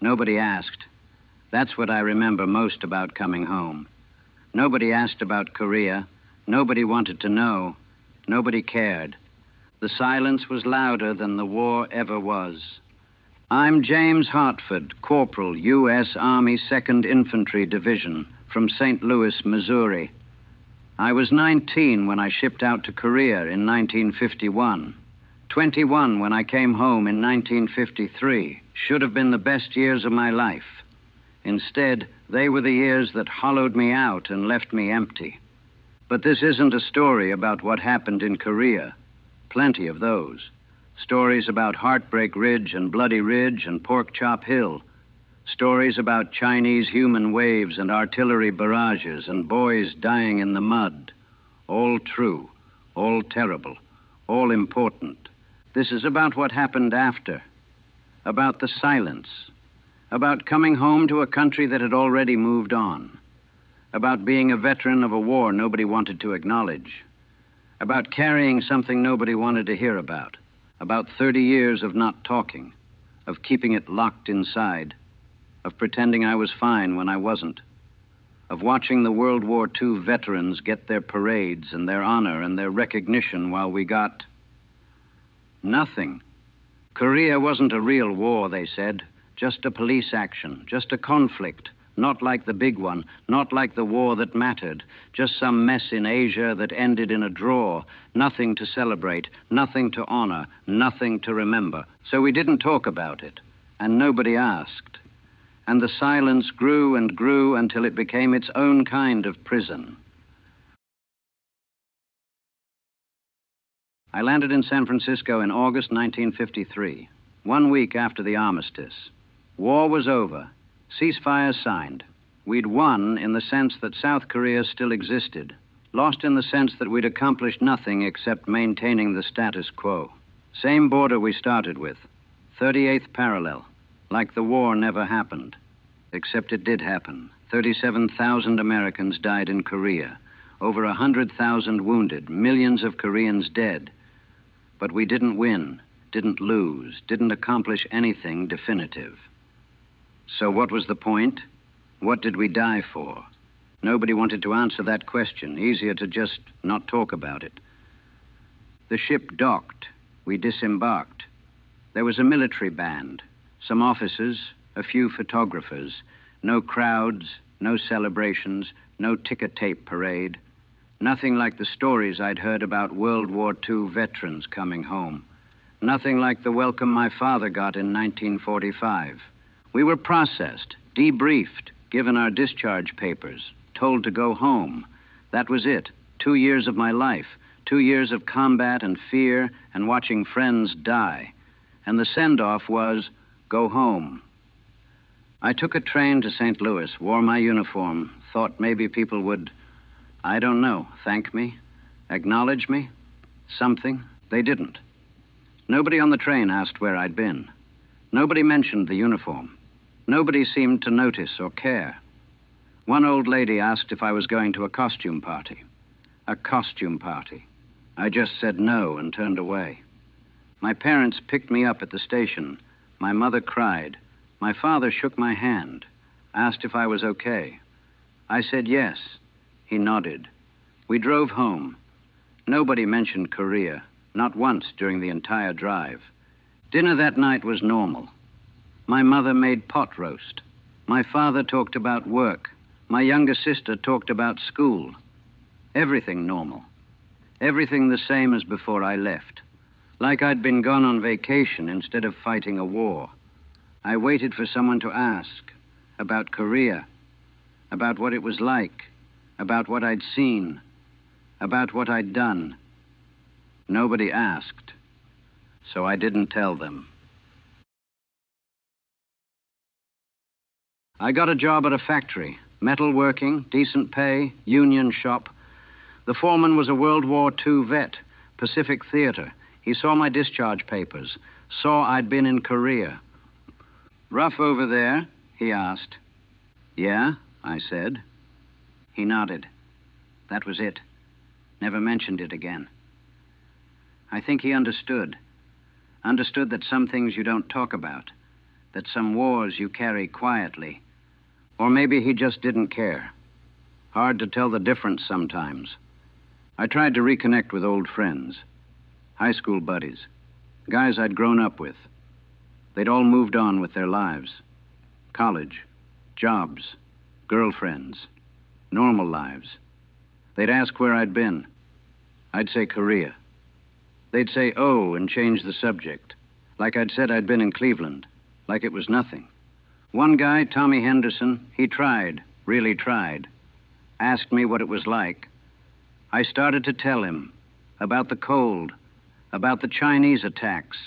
Nobody asked. That's what I remember most about coming home. Nobody asked about Korea. Nobody wanted to know. Nobody cared. The silence was louder than the war ever was. I'm James Hartford, Corporal, U.S. Army 2nd Infantry Division, from St. Louis, Missouri. I was 19 when I shipped out to Korea in 1951. 21 when I came home in 1953. Should have been the best years of my life. Instead, they were the years that hollowed me out and left me empty. But this isn't a story about what happened in Korea. Plenty of those. Stories about Heartbreak Ridge and Bloody Ridge and Pork Chop Hill. Stories about Chinese human waves and artillery barrages and boys dying in the mud. All true, all terrible, all important. This is about what happened after. About the silence. About coming home to a country that had already moved on. About being a veteran of a war nobody wanted to acknowledge. About carrying something nobody wanted to hear about. About 30 years of not talking. Of keeping it locked inside. Of pretending I was fine when I wasn't. Of watching the World War II veterans get their parades and their honor and their recognition while we got nothing. Korea wasn't a real war, they said. Just a police action, just a conflict. Not like the big one, not like the war that mattered. Just some mess in Asia that ended in a draw. Nothing to celebrate, nothing to honor, nothing to remember. So we didn't talk about it, and nobody asked. And the silence grew and grew until it became its own kind of prison. I landed in San Francisco in August 1953, 1 week after the armistice. War was over. Ceasefire signed. We'd won in the sense that South Korea still existed. Lost in the sense that we'd accomplished nothing except maintaining the status quo. Same border we started with. 38th parallel. Like the war never happened. Except it did happen. 37,000 Americans died in Korea. Over 100,000 wounded. Millions of Koreans dead. But we didn't win. Didn't lose. Didn't accomplish anything definitive. So what was the point? What did we die for? Nobody wanted to answer that question. Easier to just not talk about it. The ship docked. We disembarked. There was a military band. Some officers, a few photographers. No crowds, no celebrations, no ticker tape parade. Nothing like the stories I'd heard about World War II veterans coming home. Nothing like the welcome my father got in 1945. We were processed, debriefed, given our discharge papers, told to go home. That was it. 2 years of my life. 2 years of combat and fear and watching friends die. And the send-off was, go home. I took a train to St. Louis, wore my uniform, thought maybe people would, I don't know, thank me, acknowledge me, something. They didn't. Nobody on the train asked where I'd been. Nobody mentioned the uniform. Nobody seemed to notice or care. One old lady asked if I was going to a costume party. A costume party. I just said no and turned away. My parents picked me up at the station. My mother cried. My father shook my hand, asked if I was okay. I said yes. He nodded. We drove home. Nobody mentioned Korea, not once during the entire drive. Dinner that night was normal. My mother made pot roast. My father talked about work. My younger sister talked about school. Everything normal. Everything the same as before I left. Like I'd been gone on vacation instead of fighting a war. I waited for someone to ask about Korea, about what it was like, about what I'd seen, about what I'd done. Nobody asked, so I didn't tell them. I got a job at a factory, metal working, decent pay, union shop. The foreman was a World War II vet, Pacific Theater. He saw my discharge papers, saw I'd been in Korea. Rough over there? He asked. Yeah, I said. He nodded. That was it. Never mentioned it again. I think he understood. Understood that some things you don't talk about. that some wars you carry quietly. Or maybe he just didn't care. Hard to tell the difference sometimes. I tried to reconnect with old friends, high school buddies, guys I'd grown up with. They'd all moved on with their lives. College, jobs, girlfriends, normal lives. They'd ask where I'd been. I'd say Korea. They'd say, oh, and change the subject. Like I'd said I'd been in Cleveland, like it was nothing. One guy, Tommy Henderson, he tried, really tried. Asked me what it was like. I started to tell him about the cold, about the Chinese attacks,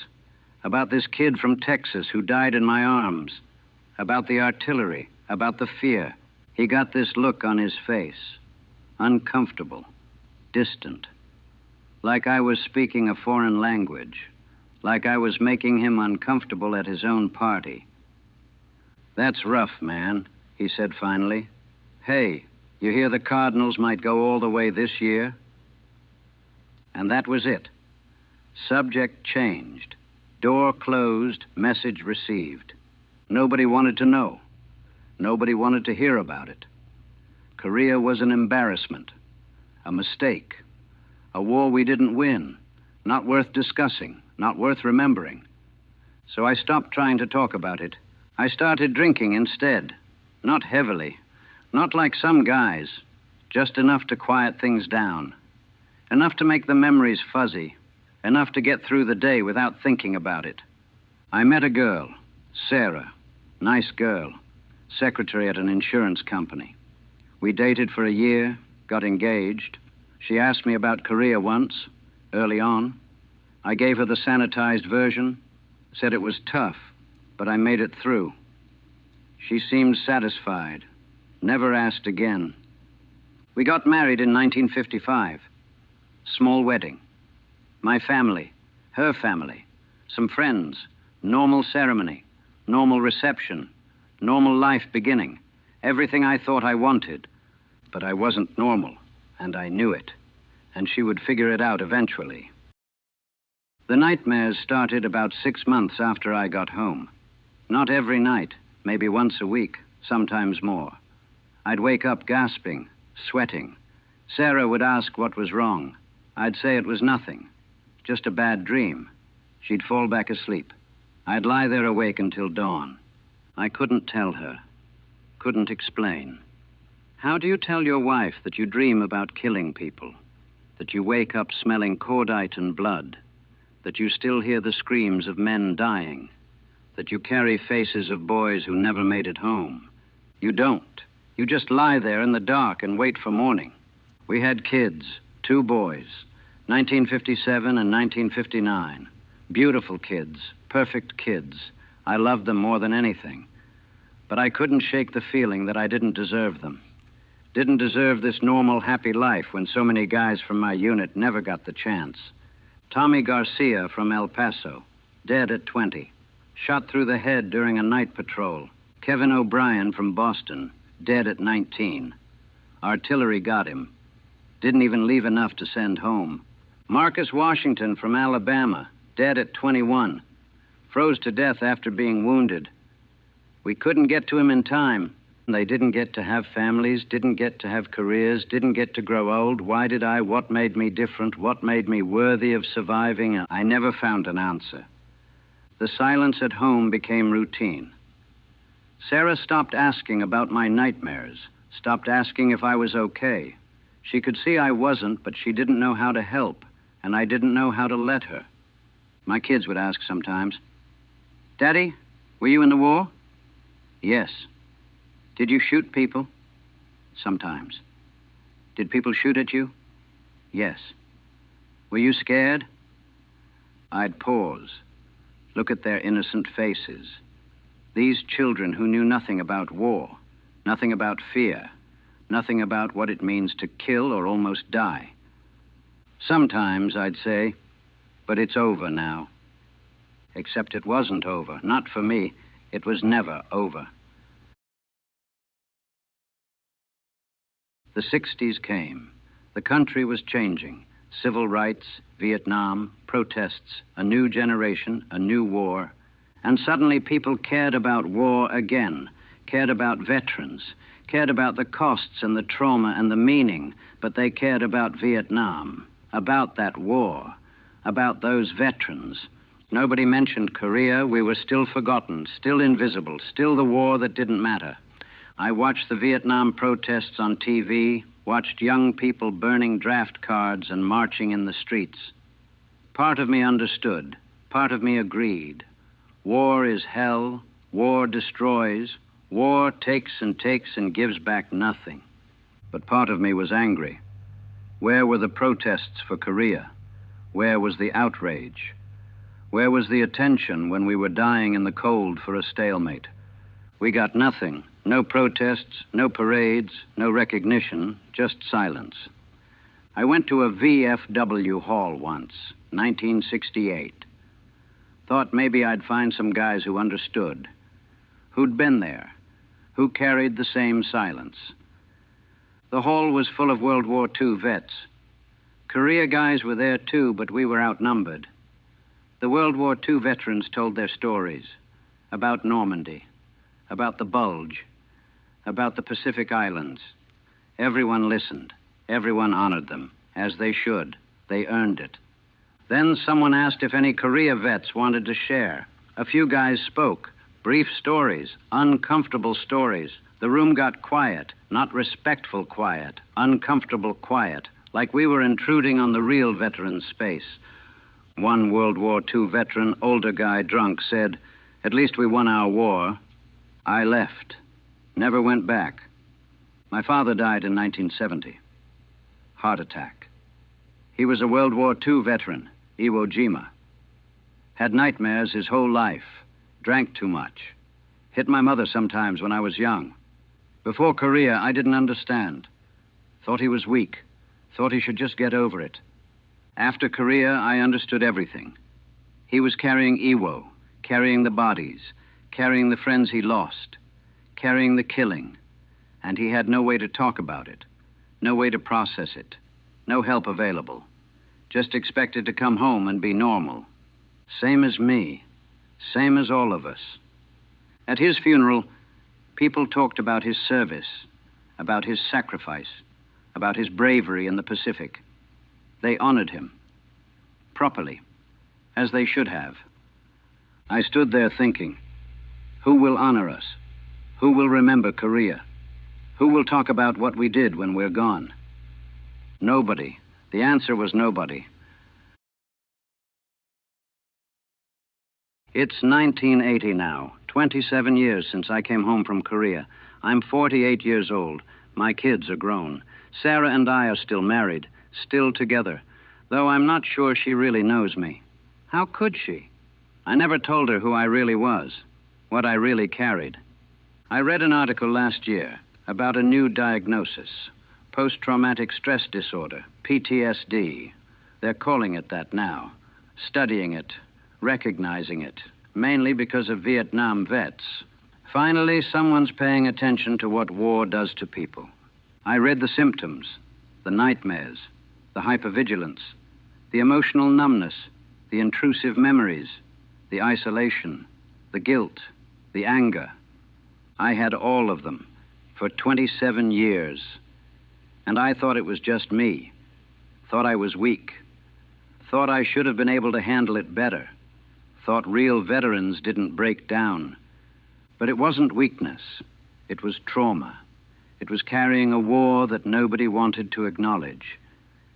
about this kid from Texas who died in my arms, about the artillery, about the fear. He got this look on his face, uncomfortable, distant, like I was speaking a foreign language, like I was making him uncomfortable at his own party. That's rough, man, he said finally. Hey, you hear the Cardinals might go all the way this year? And that was it. Subject changed. Door closed, message received. Nobody wanted to know. Nobody wanted to hear about it. Korea was an embarrassment, a mistake, a war we didn't win, not worth discussing, not worth remembering. So I stopped trying to talk about it. I started drinking instead, not heavily, not like some guys, just enough to quiet things down, enough to make the memories fuzzy, enough to get through the day without thinking about it. I met a girl, Sarah, nice girl, secretary at an insurance company. We dated for a year, got engaged. She asked me about Korea once, early on. I gave her the sanitized version, said it was tough, but I made it through. She seemed satisfied, never asked again. We got married in 1955. Small wedding. My family, her family, some friends, normal ceremony, normal reception, normal life beginning, everything I thought I wanted. But I wasn't normal, and I knew it, and she would figure it out eventually. The nightmares started about 6 months after I got home. Not every night, maybe once a week, sometimes more. I'd wake up gasping, sweating. Sarah would ask what was wrong. I'd say it was nothing, just a bad dream. She'd fall back asleep. I'd lie there awake until dawn. I couldn't tell her, couldn't explain. How do you tell your wife that you dream about killing people, that you wake up smelling cordite and blood, that you still hear the screams of men dying, that you carry faces of boys who never made it home? You don't. You just lie there in the dark and wait for morning. We had kids, 2 boys, 1957 and 1959. Beautiful kids, perfect kids. I loved them more than anything. But I couldn't shake the feeling that I didn't deserve them. Didn't deserve this normal, happy life when so many guys from my unit never got the chance. Tommy Garcia from El Paso, dead at 20. Shot through the head during a night patrol. Kevin O'Brien from Boston, dead at 19. Artillery got him. Didn't even leave enough to send home. Marcus Washington from Alabama, dead at 21. Froze to death after being wounded. We couldn't get to him in time. They didn't get to have families, didn't get to have careers, didn't get to grow old. Why did I? What made me different? What made me worthy of surviving? I never found an answer. The silence at home became routine. Sarah stopped asking about my nightmares, stopped asking if I was okay. She could see I wasn't, but she didn't know how to help, and I didn't know how to let her. My kids would ask sometimes, "Daddy, were you in the war?" "Yes." "Did you shoot people?" "Sometimes." "Did people shoot at you?" "Yes." "Were you scared?" I'd pause, look at their innocent faces. These children who knew nothing about war, nothing about fear, nothing about what it means to kill or almost die. Sometimes I'd say, but it's over now. Except it wasn't over, not for me. It was never over. The 60s came. The country was changing. Civil rights, Vietnam, protests, a new generation, a new war, And suddenly people cared about war again, cared about veterans, cared about the costs and the trauma and the meaning, but they cared about Vietnam, about that war, about those veterans. Nobody mentioned Korea. We were still forgotten, still invisible, still the war that didn't matter. I watched the Vietnam protests on TV, watched young people burning draft cards and marching in the streets. Part of me understood, part of me agreed. War is hell, war destroys, war takes and gives back nothing. But part of me was angry. Where were the protests for Korea? Where was the outrage? Where was the attention when we were dying in the cold for a stalemate? We got nothing. No protests, no parades, no recognition, just silence. I went to a VFW hall once, 1968. Thought maybe I'd find some guys who understood, who'd been there, who carried the same silence. The hall was full of World War II vets. Korea guys were there too, but we were outnumbered. The World War II veterans told their stories about Normandy, about the Bulge, about the Pacific Islands. Everyone listened. Everyone honored them, as they should. They earned it. Then someone asked if any Korea vets wanted to share. A few guys spoke. Brief stories, uncomfortable stories. The room got quiet, not respectful quiet, uncomfortable quiet, like we were intruding on the real veterans' space. One World War II veteran, older guy, drunk, said, "At least we won our war." I left. Never went back. My father died in 1970. Heart attack. He was a World War II veteran, Iwo Jima. Had nightmares his whole life. Drank too much. Hit my mother sometimes when I was young. Before Korea, I didn't understand. Thought he was weak. Thought he should just get over it. After Korea, I understood everything. He was carrying Iwo, carrying the bodies, carrying the friends he lost, carrying the killing, and he had no way to talk about it, no way to process it, no help available. Just expected to come home and be normal. Same as me, same as all of us. At his funeral, people talked about his service, about his sacrifice, about his bravery in the Pacific. They honored him, properly, as they should have. I stood there thinking, who will honor us? Who will remember Korea? Who will talk about what we did when we're gone? Nobody. The answer was nobody. It's 1980 now, 27 years since I came home from Korea. I'm 48 years old. My kids are grown. Sarah and I are still married, still together, though I'm not sure she really knows me. How could she? I never told her who I really was, what I really carried. I read an article last year about a new diagnosis, post-traumatic stress disorder, PTSD. They're calling it that now, studying it, recognizing it, mainly because of Vietnam vets. Finally, someone's paying attention to what war does to people. I read the symptoms, the nightmares, the hypervigilance, the emotional numbness, the intrusive memories, the isolation, the guilt, the anger. I had all of them for 27 years. And I thought it was just me. Thought I was weak. Thought I should have been able to handle it better. Thought real veterans didn't break down. But it wasn't weakness. It was trauma. It was carrying a war that nobody wanted to acknowledge.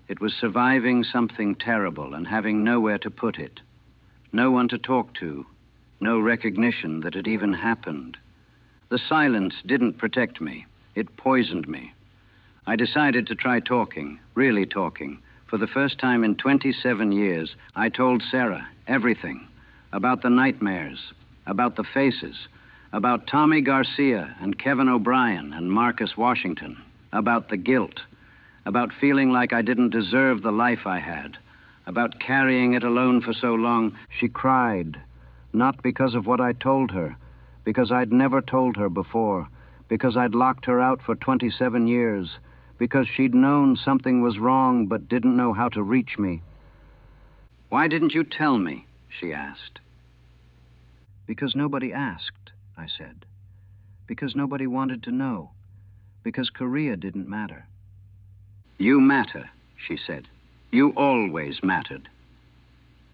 It was surviving something terrible and having nowhere to put it. No one to talk to. No recognition that it even happened. The silence didn't protect me. It poisoned me. I decided to try talking, really talking. For the first time in 27 years, I told Sarah everything. About the nightmares, about the faces, about Tommy Garcia and Kevin O'Brien and Marcus Washington, about the guilt, about feeling like I didn't deserve the life I had, about carrying it alone for so long. She cried, not because of what I told her, because I'd never told her before, because I'd locked her out for 27 years, because she'd known something was wrong but didn't know how to reach me. "Why didn't you tell me?" she asked. Because nobody asked, I said. Because nobody wanted to know. Because Korea didn't matter. You matter, she said. You always mattered.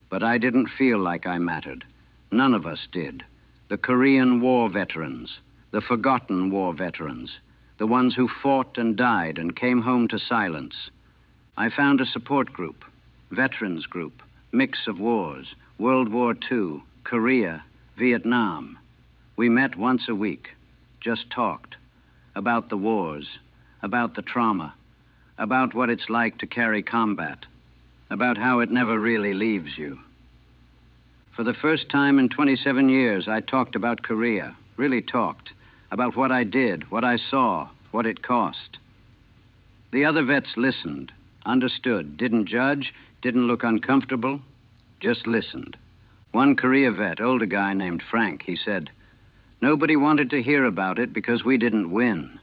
But I didn't feel like I mattered. None of us did. The Korean War veterans, the forgotten war veterans, the ones who fought and died and came home to silence. I found a support group, veterans group, mix of wars, World War II, Korea, Vietnam. We met once a week, just talked about the wars, about the trauma, about what it's like to carry combat, about how it never really leaves you. For the first time in 27 years, I talked about Korea, really talked, about what I did, what I saw, what it cost. The other vets listened, understood, didn't judge, didn't look uncomfortable, just listened. One Korea vet, older guy named Frank, he said, "Nobody wanted to hear about it because we didn't win.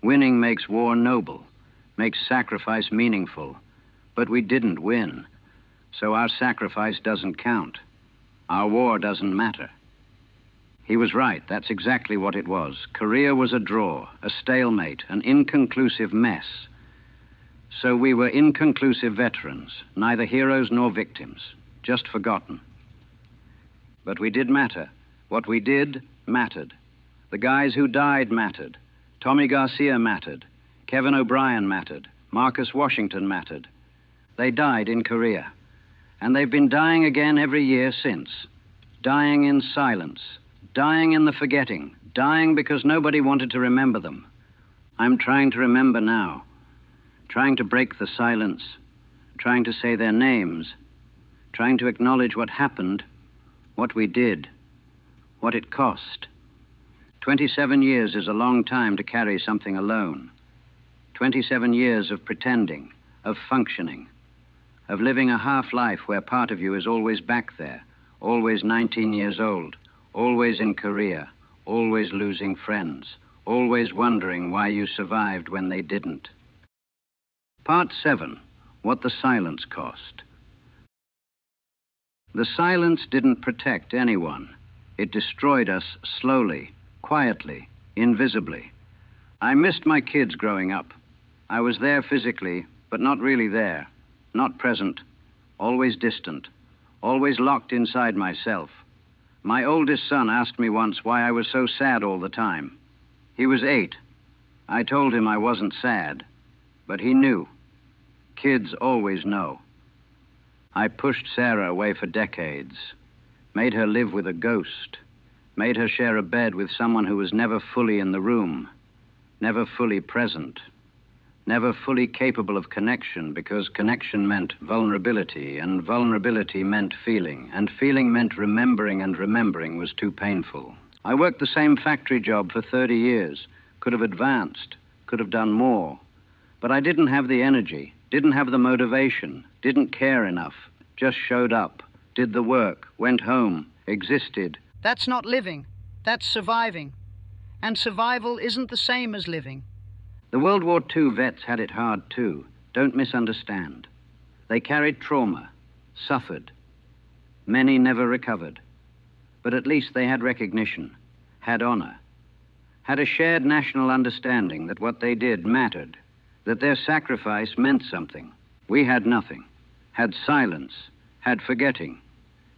Winning makes war noble, makes sacrifice meaningful, but we didn't win, so our sacrifice doesn't count. Our war doesn't matter." He was right. That's exactly what it was. Korea was a draw, a stalemate, an inconclusive mess. So we were inconclusive veterans, neither heroes nor victims, just forgotten. But we did matter. What we did mattered. The guys who died mattered. Tommy Garcia mattered. Kevin O'Brien mattered. Marcus Washington mattered. They died in Korea. And they've been dying again every year since. Dying in silence. Dying in the forgetting. Dying because nobody wanted to remember them. I'm trying to remember now. Trying to break the silence. Trying to say their names. Trying to acknowledge what happened, what we did, what it cost. 27 years is a long time to carry something alone. 27 years of pretending, of functioning, of living a half-life where part of you is always back there, always 19 years old, always in Korea, always losing friends, always wondering why you survived when they didn't. Part 7, what the silence cost. The silence didn't protect anyone. It destroyed us slowly, quietly, invisibly. I missed my kids growing up. I was there physically, but not really there, not present, always distant, always locked inside myself. My oldest son asked me once why I was so sad all the time. He was 8. I told him I wasn't sad, but he knew. Kids always know. I pushed Sarah away for decades, made her live with a ghost, made her share a bed with someone who was never fully in the room, never fully present, never fully capable of connection, because connection meant vulnerability, and vulnerability meant feeling, and feeling meant remembering, and remembering was too painful. I worked the same factory job for 30 years, could have advanced, could have done more, but I didn't have the energy, didn't have the motivation, didn't care enough, just showed up, did the work, went home, existed. That's not living, that's surviving. And survival isn't the same as living. The World War II vets had it hard too. Don't misunderstand. They carried trauma, suffered. Many never recovered. But at least they had recognition, had honor, had a shared national understanding that what they did mattered, that their sacrifice meant something. We had nothing, had silence, had forgetting,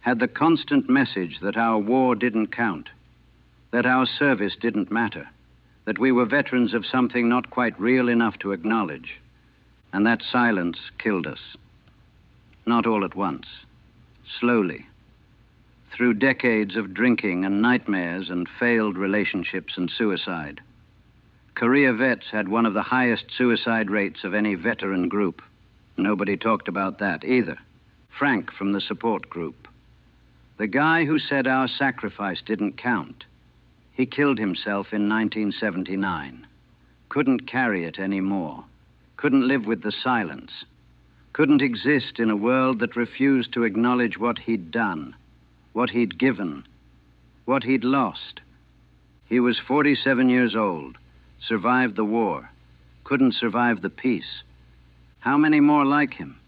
had the constant message that our war didn't count, that our service didn't matter, that we were veterans of something not quite real enough to acknowledge. And that silence killed us. Not all at once, slowly, through decades of drinking and nightmares and failed relationships and suicide. Korea vets had one of the highest suicide rates of any veteran group. Nobody talked about that either. Frank from the support group. The guy who said our sacrifice didn't count. He killed himself in 1979. Couldn't carry it anymore. Couldn't live with the silence. Couldn't exist in a world that refused to acknowledge what he'd done, what he'd given, what he'd lost. He was 47 years old, survived the war, couldn't survive the peace. How many more like him?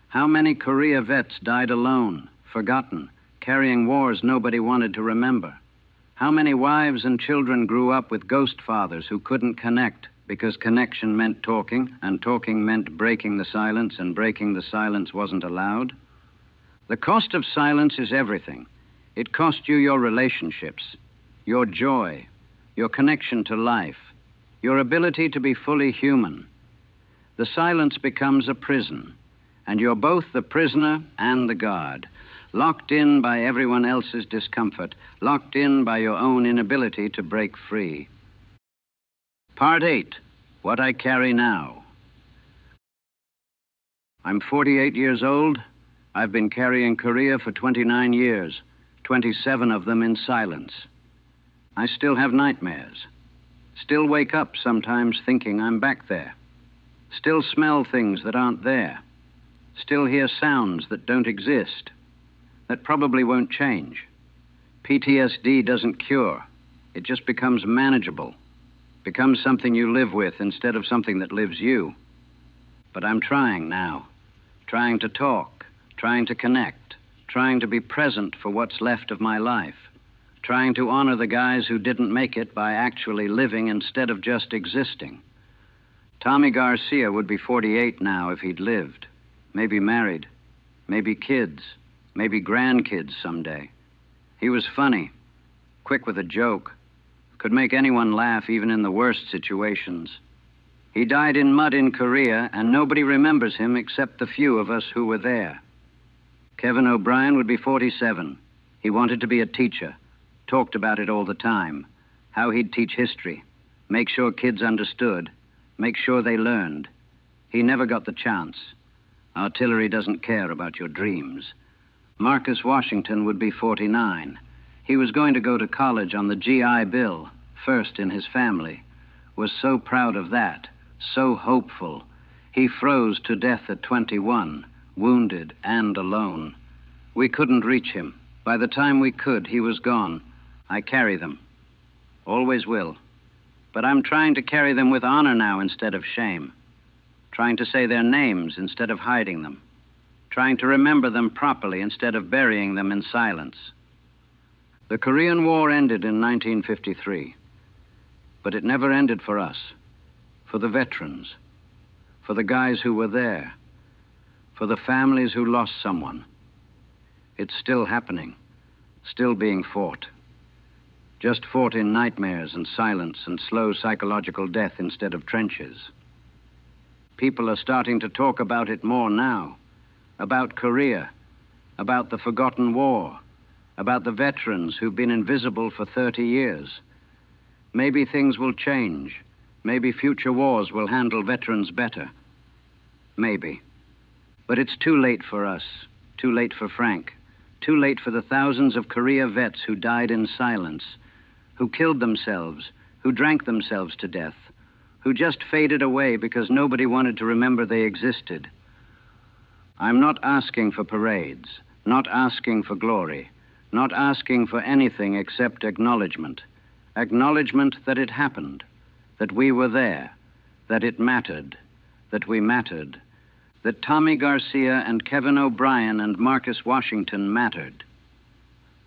How many Korea vets died alone, forgotten, carrying wars nobody wanted to remember. How many wives and children grew up with ghost fathers who couldn't connect because connection meant talking, and talking meant breaking the silence, and breaking the silence wasn't allowed? The cost of silence is everything. It cost you your relationships, your joy, your connection to life, your ability to be fully human. The silence becomes a prison, and you're both the prisoner and the guard, locked in by everyone else's discomfort, locked in by your own inability to break free. Part 8, What I Carry Now. I'm 48 years old. I've been carrying Korea for 29 years, 27 of them in silence. I still have nightmares. Still wake up sometimes thinking I'm back there. Still smell things that aren't there. Still hear sounds that don't exist, that probably won't change. PTSD doesn't cure. It just becomes manageable, becomes something you live with instead of something that lives you. But I'm trying now, trying to talk, trying to connect, trying to be present for what's left of my life, trying to honor the guys who didn't make it by actually living instead of just existing. Tommy Garcia would be 48 now if he'd lived, maybe married, maybe kids, maybe grandkids someday. He was funny, quick with a joke, could make anyone laugh even in the worst situations. He died in mud in Korea, and nobody remembers him except the few of us who were there. Kevin O'Brien would be 47. He wanted to be a teacher, talked about it all the time, how he'd teach history, make sure kids understood, make sure they learned. He never got the chance. Artillery doesn't care about your dreams. Marcus Washington would be 49. He was going to go to college on the GI Bill, first in his family. Was so proud of that, so hopeful. He froze to death at 21, wounded and alone. We couldn't reach him. By the time we could, he was gone. I carry them. Always will. But I'm trying to carry them with honor now instead of shame. Trying to say their names instead of hiding them. Trying to remember them properly instead of burying them in silence. The Korean War ended in 1953. But it never ended for us. For the veterans. For the guys who were there. For the families who lost someone. It's still happening. Still being fought. Just fought in nightmares and silence and slow psychological death instead of trenches. People are starting to talk about it more now. About Korea, about the forgotten war, about the veterans who've been invisible for 30 years. Maybe things will change. Maybe future wars will handle veterans better. Maybe. But it's too late for us, too late for Frank, too late for the thousands of Korea vets who died in silence, who killed themselves, who drank themselves to death, who just faded away because nobody wanted to remember they existed. I'm not asking for parades, not asking for glory, not asking for anything except acknowledgement. Acknowledgement that it happened, that we were there, that it mattered, that we mattered, that Tommy Garcia and Kevin O'Brien and Marcus Washington mattered,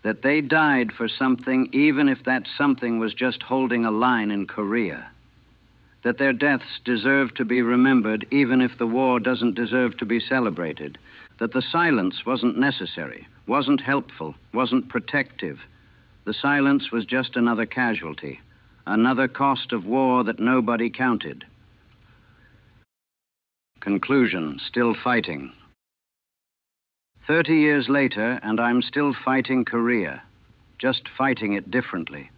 that they died for something even if that something was just holding a line in Korea, that their deaths deserve to be remembered even if the war doesn't deserve to be celebrated, that the silence wasn't necessary, wasn't helpful, wasn't protective. The silence was just another casualty, another cost of war that nobody counted. Conclusion, still fighting. 30 years later, and I'm still fighting Korea, just fighting it differently.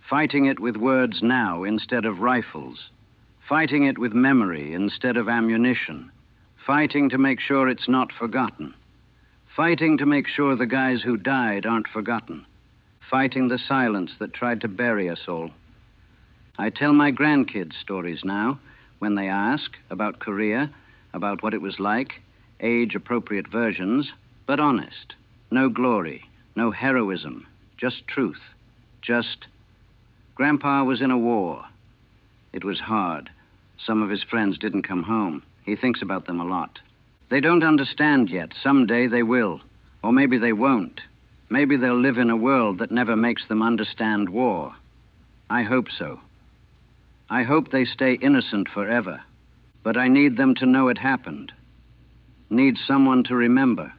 Fighting it with words now instead of rifles. Fighting it with memory instead of ammunition. Fighting to make sure it's not forgotten. Fighting to make sure the guys who died aren't forgotten. Fighting the silence that tried to bury us all. I tell my grandkids stories now, when they ask about Korea, about what it was like, age-appropriate versions, but honest. No glory, no heroism, just truth. Just, Grandpa was in a war. It was hard. Some of his friends didn't come home. He thinks about them a lot. They don't understand yet. Someday they will. Or maybe they won't. Maybe they'll live in a world that never makes them understand war. I hope so. I hope they stay innocent forever. But I need them to know it happened. Need someone to remember.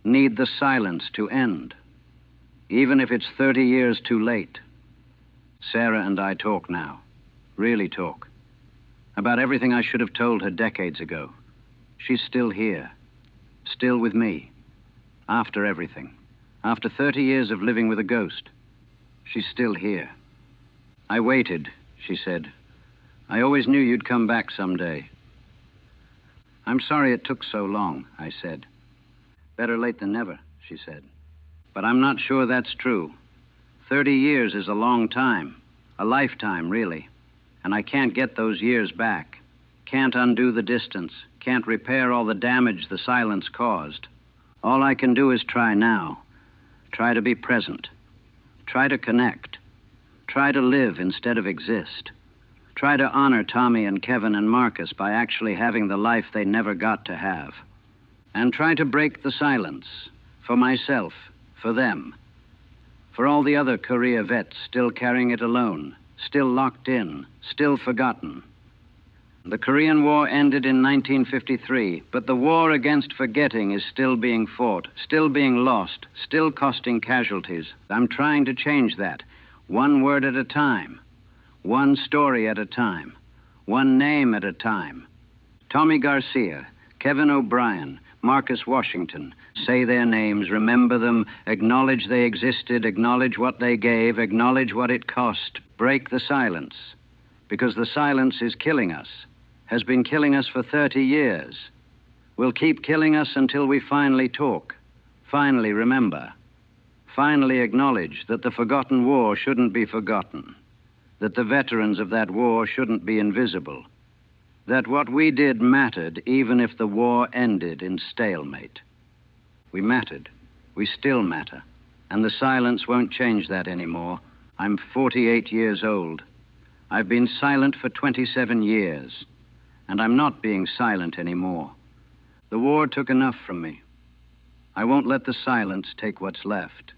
Need the silence to end. Even if it's 30 years too late. Sarah and I talk now. Really talk. About everything I should have told her decades ago. She's still here. Still with me. After everything. After 30 years of living with a ghost. She's still here. I waited, she said. I always knew you'd come back someday. I'm sorry it took so long, I said. Better late than never, she said. But I'm not sure that's true. 30 years is a long time. A lifetime, really. And I can't get those years back. Can't undo the distance. Can't repair all the damage the silence caused. All I can do is try now. Try to be present. Try to connect. Try to live instead of exist. Try to honor Tommy and Kevin and Marcus by actually having the life they never got to have. And try to break the silence. For myself. For them. For all the other Korea vets still carrying it alone. Still locked in. Still forgotten. The Korean War ended in 1953, but the war against forgetting is still being fought, still being lost, still costing casualties. I'm trying to change that, one word at a time, one story at a time, one name at a time. Tommy Garcia, Kevin O'Brien, Marcus Washington. Say their names, remember them, acknowledge they existed, acknowledge what they gave, acknowledge what it cost. Break the silence, because the silence is killing us. Has been killing us for 30 years. Will keep killing us until we finally talk, finally remember, finally acknowledge that the forgotten war shouldn't be forgotten, that the veterans of that war shouldn't be invisible, that what we did mattered even if the war ended in stalemate. We mattered. We still matter. And the silence won't change that anymore. I'm 48 years old. I've been silent for 27 years. And I'm not being silent anymore. The war took enough from me. I won't let the silence take what's left.